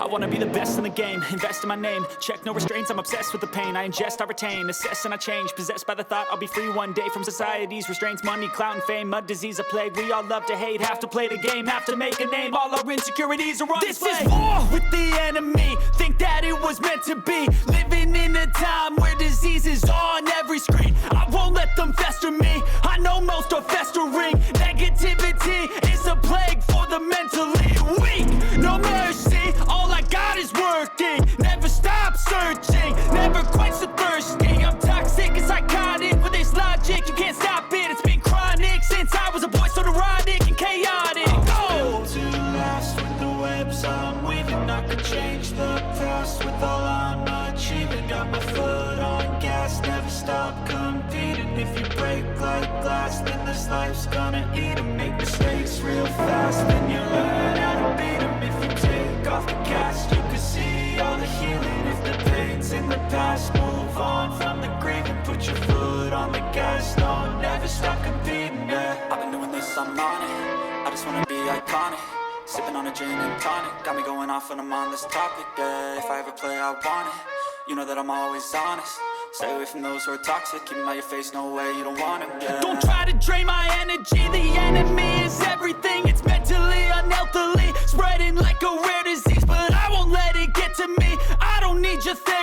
I wanna be the best in the game, invest in my name. Check no restraints, I'm obsessed with the pain. I ingest, I retain, assess and I change. Possessed by the thought I'll be free one day from society's restraints. Money, clout and fame, mud, disease, a plague. We all love to hate, have to play the game, have to make a name. All our insecurities are on display. This is war with the enemy, think that it was meant to be. Living in a time where disease is on every screen. I won't let them fester me, I know most are festering. Negativity is a plague for the mentally weak. No mercy, all I got is working. Never stop searching, never quench the thirsty. I'm toxic and psychotic with this logic, you can't stop it. It's been chronic since I was a boy, so neurotic and chaotic. I'm built to last with the webs I'm weaving. I could change the past with all I'm achieving. Got my foot on gas, never stop competing. If you break like glass, then this life's gonna eat 'em. Make mistakes real fast, then you learn how to beat 'em. If you take off the cast, you can see all the healing. If the pain's in the past, move on from the grave and put your foot on the gas. No, never stop competing, yeah. I've been doing this, I'm on it. I just wanna be iconic. Sipping on a gin and tonic, got me going off when I'm on this topic, yeah. If I ever play, I want it. You know that I'm always honest. Stay away from those who are toxic. Keep them out your face, no way, you don't want it, yeah. Don't try to drain my energy. The enemy is everything. It's mentally, unhealthily, spreading like a rare disease. But I won't let it get to me. I don't need your therapy.